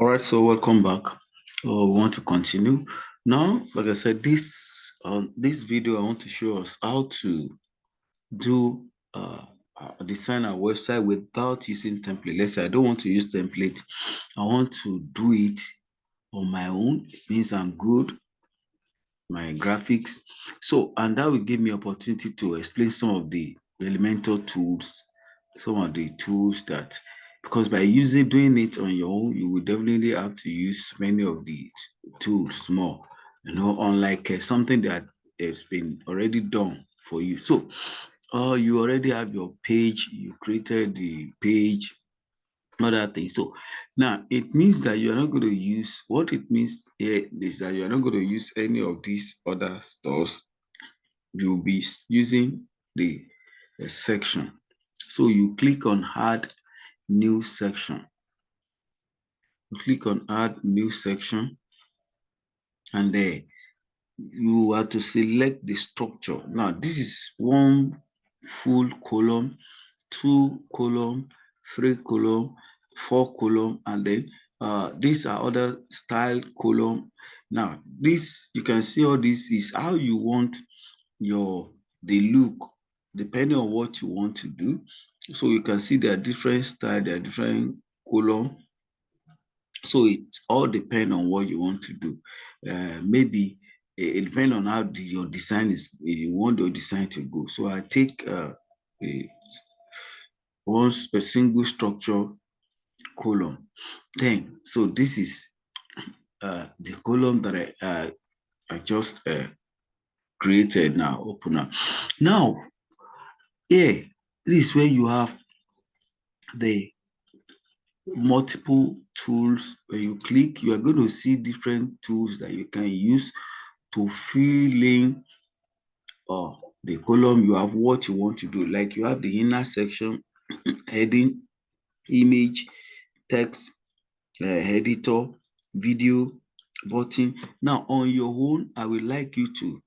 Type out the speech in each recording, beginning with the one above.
All right, so welcome back. We want to continue. Now, like I said, this video, I want to show us how to do design a website without using template. Let's say I don't want to use template. I want to do it on my own. It means I'm good, my graphics. So, and that will give me opportunity to explain some of the elemental tools, some of the tools that, because by doing it on your own, you will definitely have to use many of the tools more, unlike something that has been already done for you. So, you already have your page, you created the page, other things. So now it means that you're not going to use, what it means here is that you're not going to use any of these other stores. You'll be using the section. So you click on add new section. You click on add new section, and there you have to select the structure. Now this is one full column, 2 column, 3 column, 4 column, and then these are other style column. Now this, you can see all this is how you want the look, depending on what you want to do. So you can see there are different style, there are different column. So it all depends on what you want to do. Maybe it depends on how your design is, you want your design to go. So I take a single structure column. Then, so this is the column that I just created now, open up. Now, here, this is where you have the multiple tools. When you click, you are going to see different tools that you can use to fill in the column. You have what you want to do, like you have the inner section, heading, image, text, editor, video, button. Now on your own, I would like you to,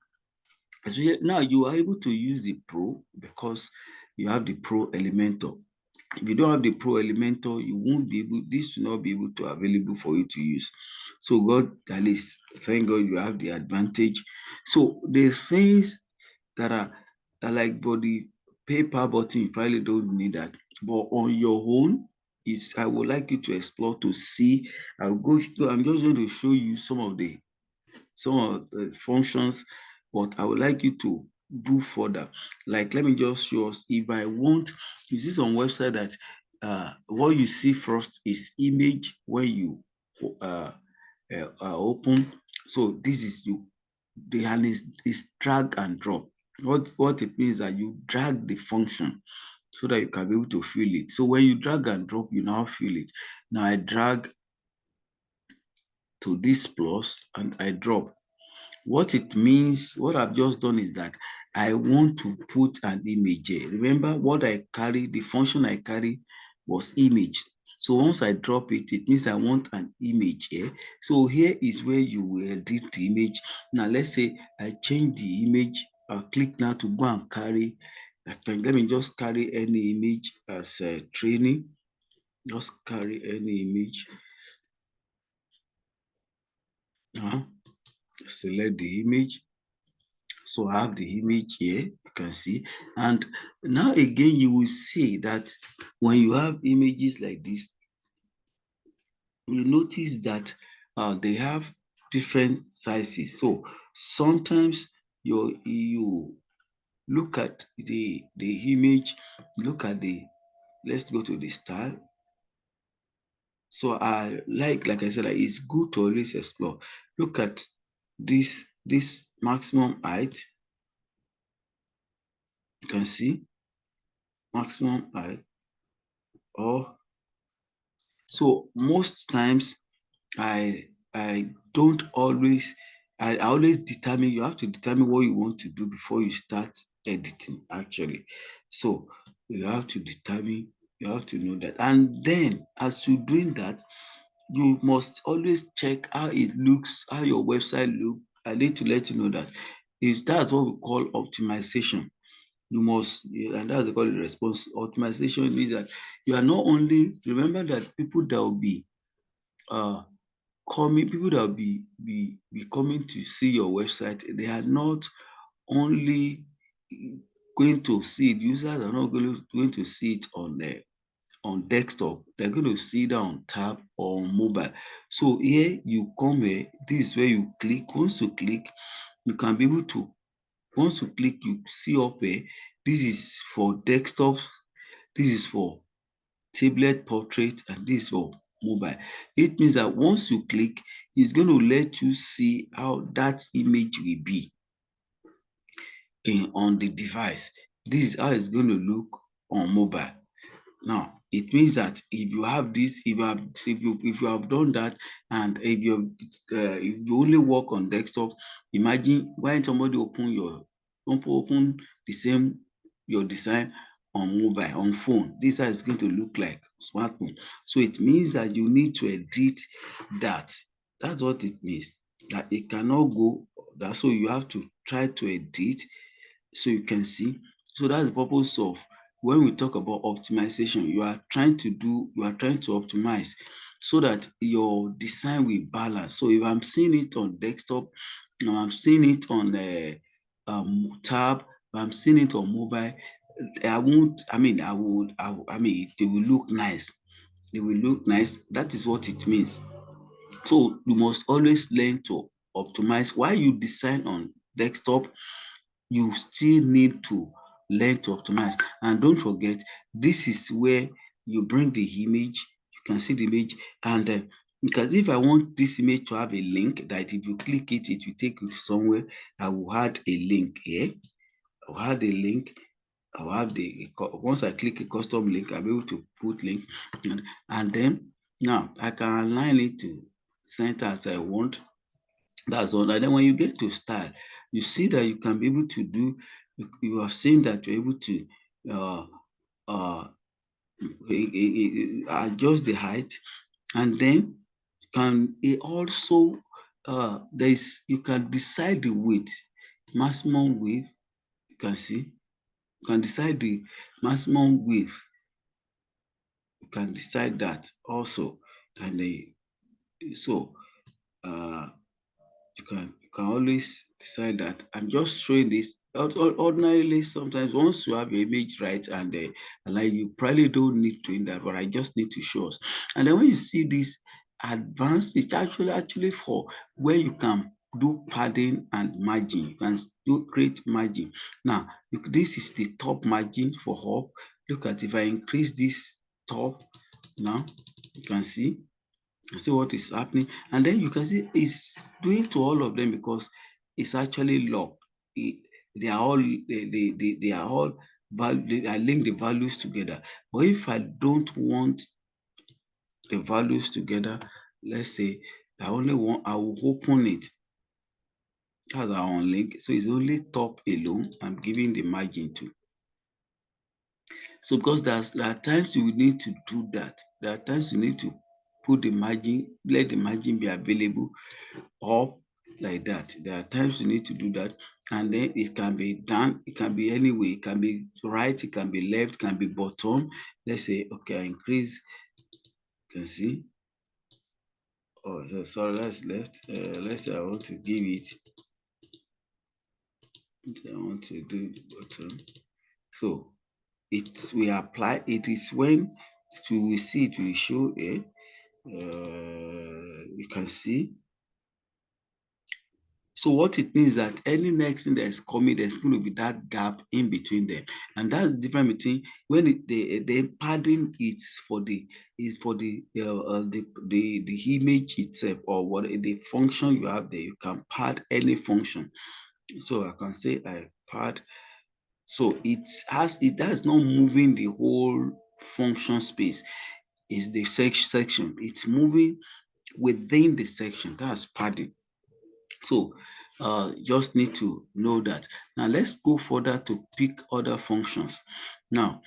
now you are able to use the Pro because you have the Pro Elementor. If you don't have the Pro Elementor, you won't be able, this will not be able to available for you to use. So God, at least, thank God you have the advantage. So the things that are like body paper button, you probably don't need that. But on your own, I would like you to explore to see. I'm just going to show you some of the functions, but I would like you to do further. Like, let me just show us. If I want, you see some website that what you see first is image when you open. So this is the hand is drag and drop. What it means that you drag the function so that you can be able to feel it. So when you drag and drop, you now feel it. Now I drag to this plus and I drop. What it means, what I've just done is that I want to put an image here. Remember what I carry, the function I carry was image. So once I drop it, it means I want an image here. So here is where you will edit the image. Now let's say I change the image. I'll click now to go and carry. Let me just carry any image as a training. Just carry any image. Select the image. So I have the image here, you can see. And now again, you will see that when you have images like this, you notice that they have different sizes. So sometimes you look at the image, look at let's go to the style. So I like I said, it's good to always explore. Look at this maximum height. You can see maximum height. Or so most times I don't always, I always determine, you have to determine what you want to do before you start editing actually. So you have to determine, you have to know that. And then as you're doing that, you must always check how it looks, how your website looks. I need to let you know that that's what we call optimization. You must, and that's called the response. Optimization means that you are not only, remember that people that will be coming, people that will be coming to see your website, they are not only going to see it, users are not going to see it on desktop, they're going to see it on tab or on mobile. So here you come here, this is where you click. Once you click, you can be able to, once you click, you see up here, this is for desktop, this is for tablet portrait, and this is for mobile. It means that once you click, it's going to let you see how that image will be on the device. This is how it's going to look on mobile. Now, it means that if you have this, if you have done that, and if you only work on desktop, imagine when somebody open the same your design on mobile, on phone. This is how it's going to look like smartphone. So it means that you need to edit that. That's what it means. That it cannot go that, so you have to try to edit so you can see. So that's the purpose of when we talk about optimization. You are trying to optimize so that your design will balance. So if I'm seeing it on desktop, now I'm seeing it on the tab, if I'm seeing it on mobile, I won't, I mean, I mean, they will look nice. They will look nice. That is what it means. So you must always learn to optimize. While you design on desktop, you still need to learn to optimize. And don't forget, this is where you bring the image. You can see the image, and because if I want this image to have a link that if you click it, it will take you somewhere, I will add a link here. I'll add a link. I'll have once I click a custom link, I'll be able to put link, and then now I can align it to center as I want. That's all. And then when you get to style, you see that you can be able to do, you have seen that you're able to uh, uh, adjust the height, and then can it also you can decide the width, maximum width. You can see, you can decide the maximum width. You can decide that also, and so uh, you can always decide that. I'm just showing this. Ordinarily, sometimes once you have your image right and like, you probably don't need to in that, but I just need to show us. And then when you see this advanced, it's actually for where you can do padding and margin. You can do create margin. Now, this is the top margin for up. Look at, if I increase this top now, you can see what is happening, and then you can see it's doing to all of them because it's actually locked. They are all they are all I link the values together. But if I don't want the values together, let's say I will open it as our own link. So it's only top alone I'm giving the margin to. So because there are times you will need to do that. There are times you need to put the margin, let the margin be available up like that. There are times you need to do that, and then it can be done. It can be any way. It can be right. It can be left. It can be bottom. Let's say, okay, I increase. You can see. Oh, sorry, that's left. Let's say I want to give it. I want to do bottom. So we apply. It is when we will see it will show it. You can see. So what it means that any next thing that is coming, there's going to be that gap in between them, and that's the difference between when the padding is for the image itself, or what the function you have there. You can pad any function. So I can say I pad. So that is not moving the whole function space. Is the section. It's moving within the section. That's padding. So just need to know that. Now let's go further to pick other functions. Now,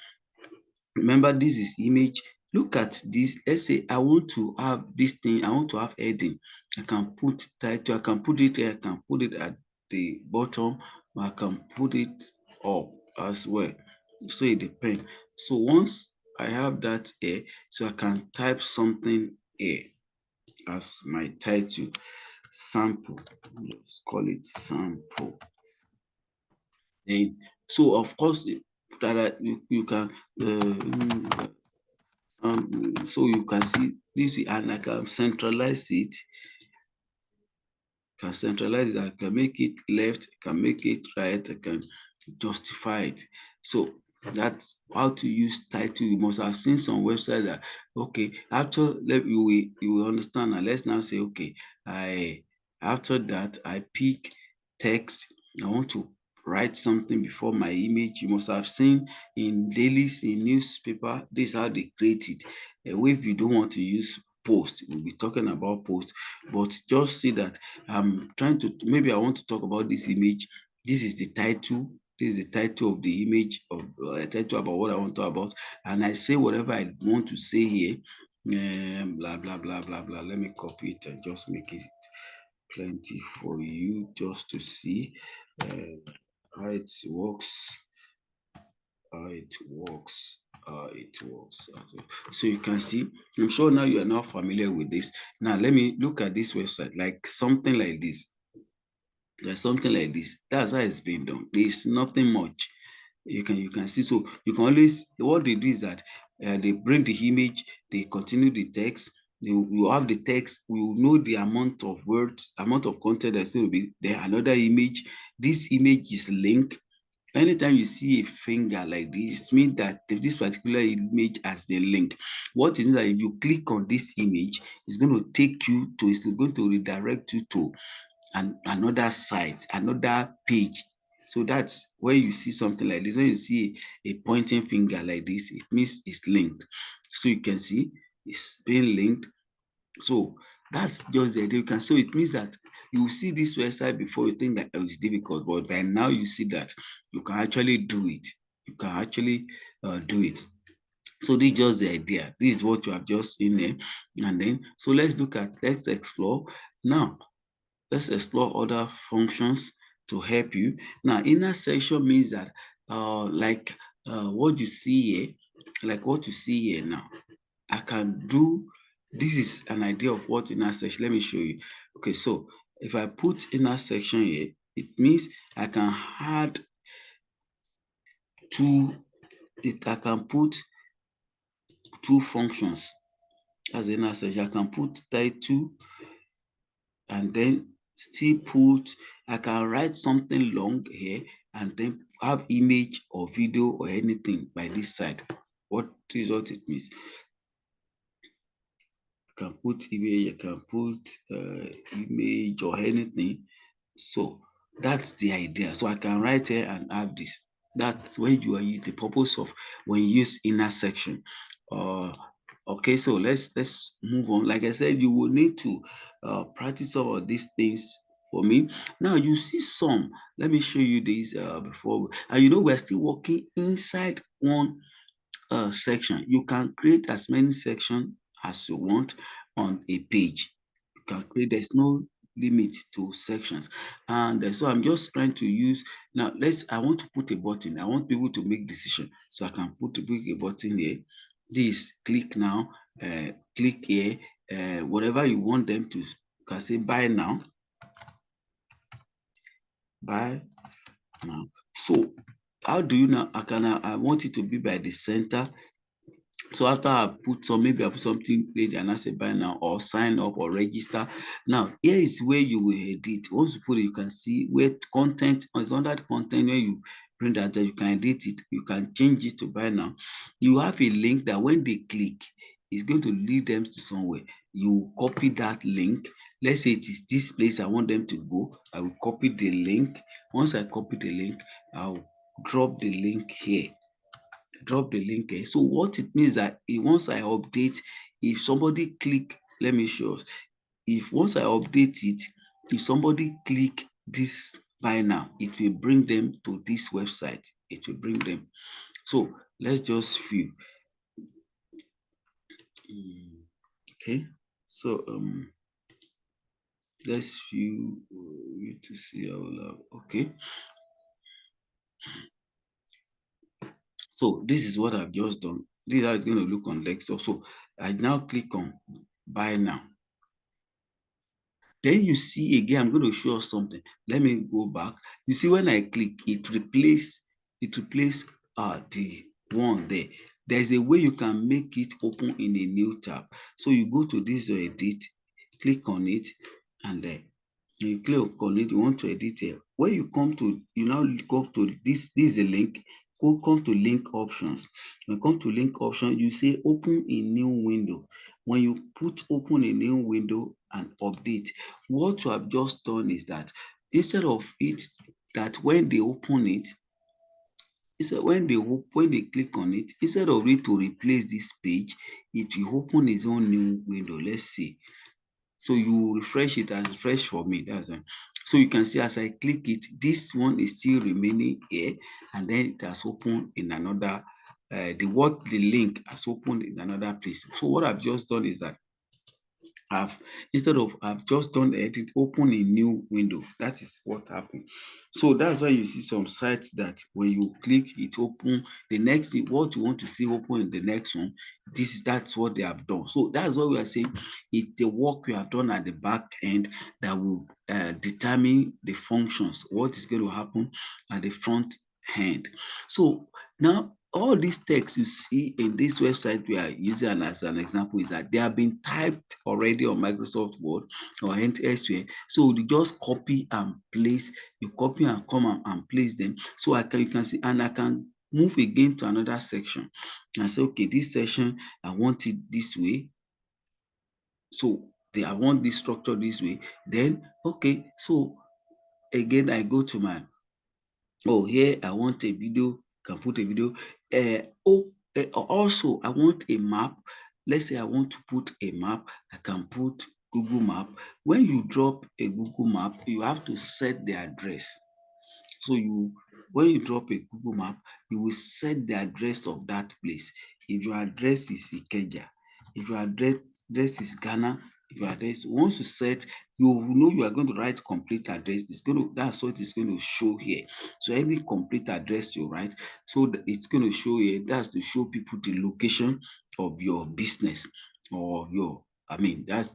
remember, this is image. Look at this. Let's say I want to have this thing. I want to have heading. I can put title. I can put it here. I can put it at the bottom. Or I can put it up as well. So it depends. So once I have that here, so I can type something here. as my title, sample. Let's call it sample. And so of course that you can so you can see this, and I can centralize it. Can centralize it, I can make it left, I can make it right, I can justify it. So that's how to use title. You must have seen some website that, okay, after you will understand. And let's now say, okay, after that I pick text. I want to write something before my image. You must have seen in dailies, in newspaper, this is how they create it. If you don't want to use post, we'll be talking about post, but just see that I'm trying to, maybe I want to talk about this image. This is the title. This is the title of the image, of title about what I want to talk about, and I say whatever I want to say here. Blah blah blah blah blah. Let me copy it and just make it plenty for you just to see how it works. So you can see, I'm sure now you are now familiar with this. Now let me look at this website, like something like this. There's something like this. That's how it's being done. There's nothing much. You can see. So you can always, what they do is that they bring the image, they continue the text. You have the text. We will know the amount of words, amount of content that's going to be there. Another image. This image is linked. Anytime you see a finger like this, it means that this particular image has been linked. What it means that if you click on this image, it's going to take you to, it's going to redirect you to another site, another page. So that's where you see something like this. When you see a pointing finger like this, it means it's linked. So you can see it's being linked. So that's just the idea. You can, so it means that you see this website before, you think that it's difficult, but by now you see that you can actually do it. You can actually do it. So this is just the idea. This is what you have just seen there. And then, so let's explore. Now, let's explore other functions to help you. Now, inner section means that like what you see here, like what you see here now, I can do, this is an idea of what inner section. Let me show you. Okay, so if I put inner section here, it means I can add I can put two functions as inner section. I can put title and then still put, I can write something long here and then have image or video or anything by this side. What is what it means? I can put image, I can put image or anything. So that's the idea. So I can write here and have this. That's when you are the purpose of when you use inner section. Okay, so let's move on. Like I said, you will need to practice some of these things for me. Now you see some. Let me show you this before. And you know we're still working inside one section. You can create as many sections as you want on a page. You can create, there's no limit to sections. And so I'm just trying to use, now I want to put a button. I want people to make decision. So I can put a button here. This, click now, click here, whatever you want them to, you can say buy now. Buy now. So how do you now, I want it to be by the center. So after I put some, maybe I put something great and I say buy now or sign up or register. Now, here is where you will edit. Once you put it, you can see where content is under the content. When you bring that, you can edit it. You can change it to buy now. You have a link that when they click, it's going to lead them to somewhere. You copy that link. Let's say it is this place I want them to go. I will copy the link. Once I copy the link, I'll drop the link here. Drop the link here. So what it means that once I update, if somebody click, let me show us. If once I update it, if somebody click this buy now, it will bring them to this website. It will bring them. So let's just view. Okay. So let's view you to see our, okay. So this is what I've just done. This is how it's going to look on desktop. So I now click on buy now. Then you see again, I'm going to show us something. Let me go back. You see, when I click, it replace the one there. There's a way you can make it open in a new tab. So you go to this edit, click on it, and then you click on it, you want to edit it. When you come to, you now come to this is a link, come to link options. When you come to link option, you say open a new window. When you put open a new window and update, what you have just done is that instead of it, that when they open it, instead when they click on it, instead of it to replace this page, it will open its own new window. Let's see. So you refresh it as refresh for me. That's it. So you can see as I click it, this one is still remaining here, and then it has opened in another. The link has opened in another place. So what I've just done is that I've just done edit, open a new window. That is what happened. So that's why you see some sites that when you click it open, the next thing what you want to see open in the next one, that's what they have done. So that's what we are saying. It's the work we have done at the back end that will determine the functions, what is going to happen at the front end. So now all these texts you see in this website we are using as an example is that they have been typed already on Microsoft Word or elsewhere. So you just copy and place, you copy and come and place them. So you can see, and I can move again to another section and say, okay, this section, I want it this way. So I want this structure this way. Then, okay, so again, I go to my, oh, here I want a video, can put a video. Also, I want a map. Let's say I want to put a map, I can put Google Map. When you drop a Google Map, you have to set the address. So when you drop a Google Map, you will set the address of that place. If your address is Ikeja, if your address is Ghana, if your address, once you set, you know you are going to write complete address. That's what it's going to show here. So any complete address you write, so it's going to show here. That's to show people the location of your business or your. I mean, that's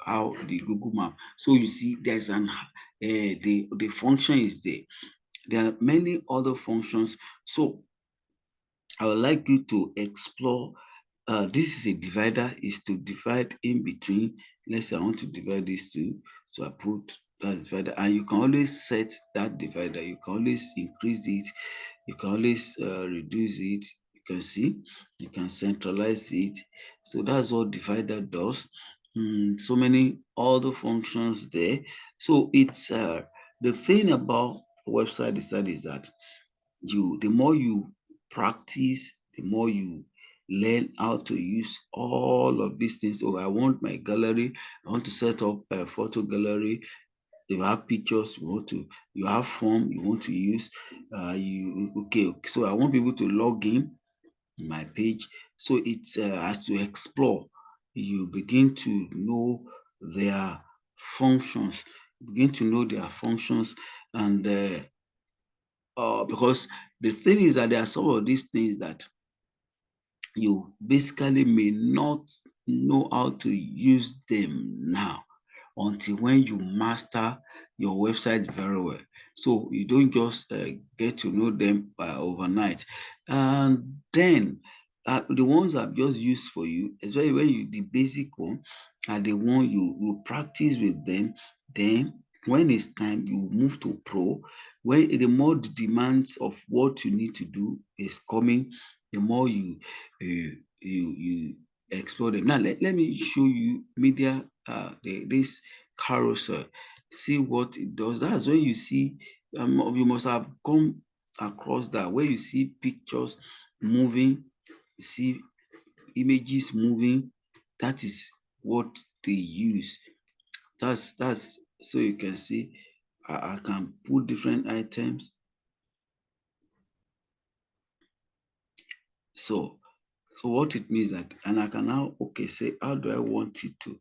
how the Google Map. So you see, there's the function is there. There are many other functions. So I would like you to explore. This is a divider, is to divide in between. Let's say I want to divide these two. So I put that divider, and you can always set that divider. You can always increase it. You can always reduce it. You can see, you can centralize it. So that's what divider does. So many other functions there. So it's the thing about website design is that the more you practice, the more you learn how to use all of these things. Oh, I want my gallery, I want to set up a photo gallery. You have pictures, you have form you want to use. So I want people to log in my page. So it's as to explore, you begin to know their functions, and because the thing is that there are some of these things that you basically may not know how to use them now until when you master your website very well. So you don't just get to know them overnight. And then the ones I've just used for you, especially when the basic one, are the one you practice with them. Then when it's time, you move to pro. When the more the demands of what you need to do is coming, the more you explore them. Now let me show you media this carousel. See what it does. That's when you see, you must have come across that, where you see pictures moving, you see images moving. That is what they use. That's so you can see. I can put different items. So what it means that, and I can now say how do I want it to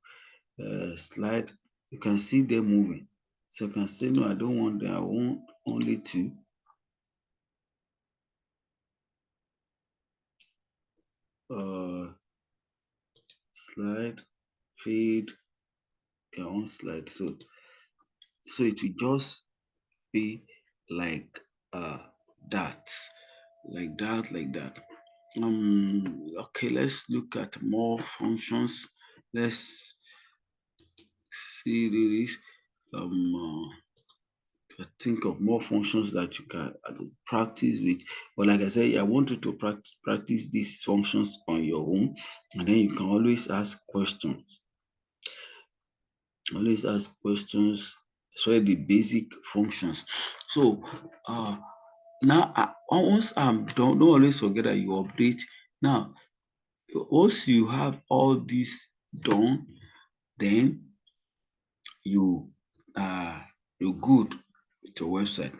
slide. You can see them moving. So you can say, no, I don't want them. I want only two. Slide, fade, one slide. So it will just be like that, like that. Okay, let's look at more functions. Let's see this. Think of more functions that you can practice with. But like I said, I want you to practice these functions on your own, and then you can always ask questions. Always ask questions, especially the basic functions. So now once I'm done, don't always forget that you update. Now, once you have all this done, then you're good with your website.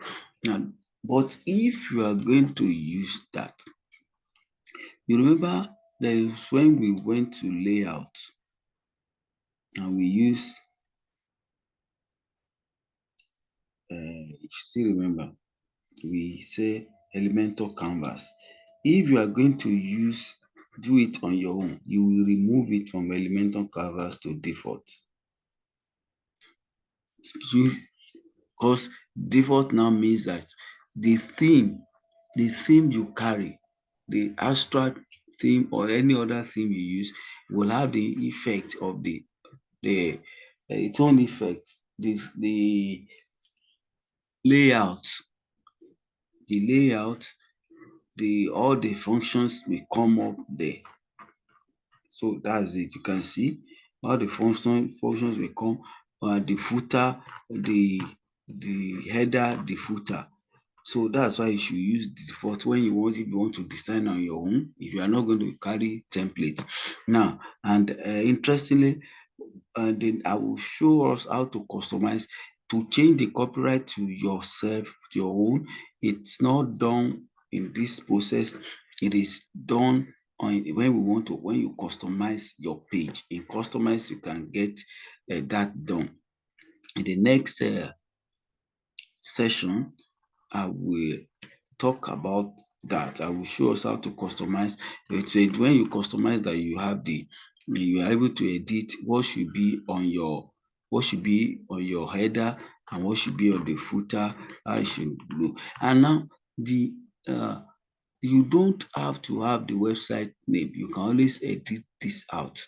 Now, but if you are going to use that, you remember there is when we went to layout and we use you still remember we say Elementor canvas. If you are going to do it on your own, you will remove it from Elementor canvas to default. Because default now means that the theme you carry, the abstract theme or any other theme you use, will have the effect of the its own effect. The layout, all the functions will come up there. So that's it. You can see all the functions will come. The footer, the header, the footer. So that's why you should use the default when you want, if you want to design on your own, if you are not going to carry templates. Now, and interestingly, and then I will show us how to customize to change the copyright to yourself, your own. It's not done in this process. It is done on when you customize your page. In customize, you can get that done. In the next session, I will talk about that. I will show us how to customize. When you customize that, you are able to edit what should be on your header and what should be on the footer, how it should look. And now you don't have to have the website name. You can always edit this out.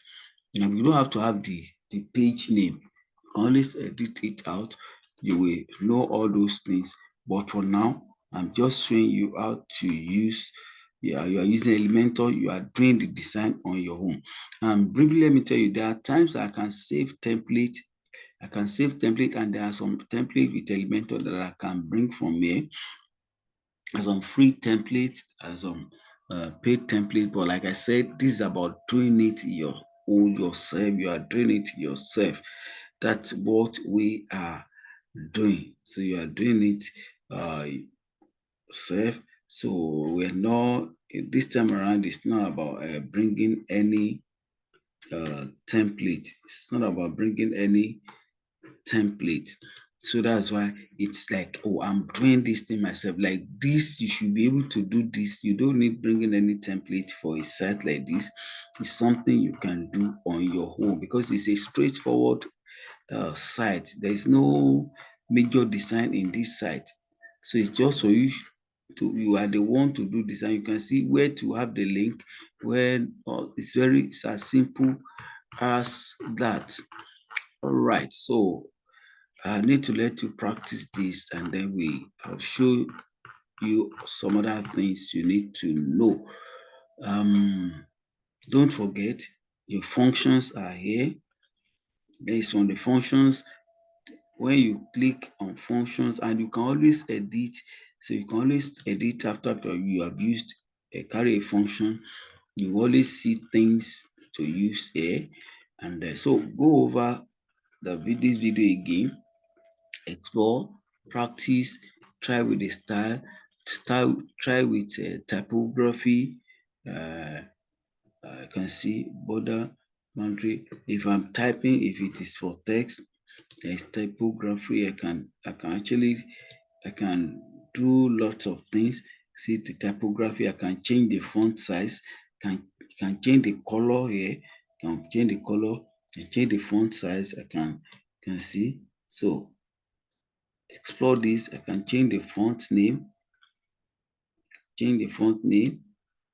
Now, you don't have to have the page name. You can always edit it out. You will know all those things. But for now, I'm just showing you how to use. Yeah, you are using Elementor. You are doing the design on your own. And briefly, let me tell you, there are times I can save template. And there are some template with Elementor that I can bring from here. As some free template, as some paid template. But like I said, this is about doing it yourself. You are doing it yourself. That's what we are doing. So you are doing it yourself. So we're not, this time around, it's not about bringing any template. It's not about bringing any template. So that's why it's like, oh, I'm doing this thing myself. Like this, you should be able to do this. You don't need bringing any template for a site like this. It's something you can do on your own because it's a straightforward site. There is no major design in this site. So it's just so you are the one to do design. You can see where to have the link, where it's as simple as that. All right, so I need to let you practice this, and then I'll show you some other things you need to know. Don't forget your functions are here. Based on the functions, when you click on functions, and you can always edit. So you can always edit after you have used carry a function. You always see things to use here, and so go over this video again. Explore, practice, try with the try with typography. I can see border, boundary. If I'm typing, if it is for text, there's typography. I can do lots of things. See the typography. I can change the font size. Can change the color here. Can change the color. I change the font size. I can see. So explore this. I can change the font name. Change the font name.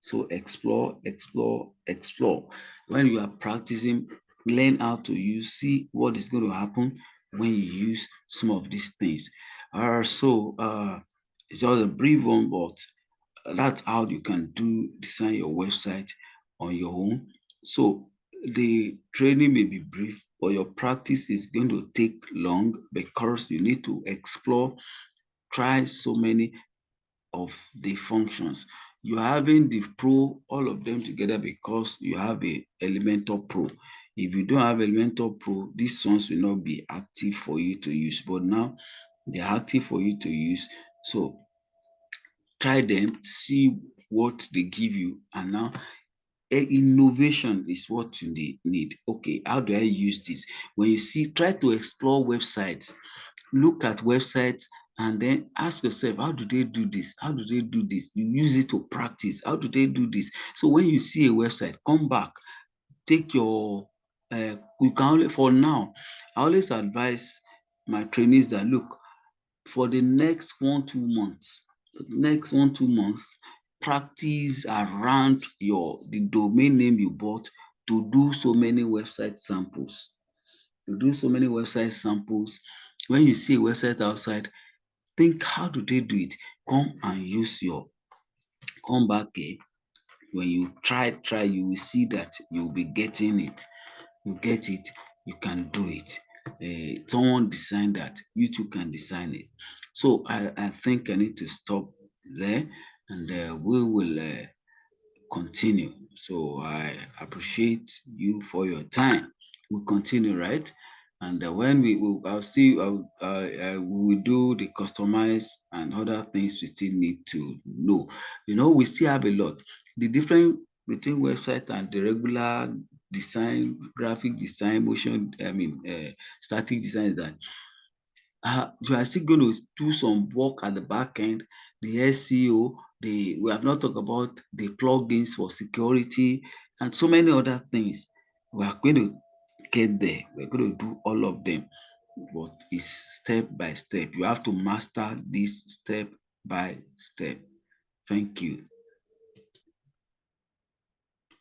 So explore, explore, explore. When you are practicing, learn how to use, see what is going to happen when you use some of these things. It's just a brief one, but that's how you can design your website on your own. So the training may be brief, but your practice is going to take long because you need to explore, try so many of the functions. You're having the Pro, all of them together because you have a Elementor Pro. If you don't have Elementor Pro, these ones will not be active for you to use, but now they're active for you to use. So try them, see what they give you, and now innovation is what you need. Okay, how do I use this? When you see, try to explore websites, look at websites, and then ask yourself, how do they do this? How do they do this? You use it to practice. How do they do this? So when you see a website, come back, take your you can only, for now, I always advise my trainees that look, for the next 1-2 months, practice around the domain name you bought to do so many website samples. When you see a website outside, think, how do they do it? Come back here. When you try, you will see that you'll be getting it. You get it, you can do it. Someone designed that, you too can design it. So I think I need to stop there, and we will continue. So I appreciate you for your time. We'll continue, right? And when I'll see, we will do the customize and other things we still need to know. We still have a lot. The difference between website and the regular design, graphic design, static design is that you are still going to do some work at the back end, the SEO, we have not talked about the plugins for security and so many other things. We are going to get there. We're going to do all of them, but it's step by step. You have to master this step by step. Thank you.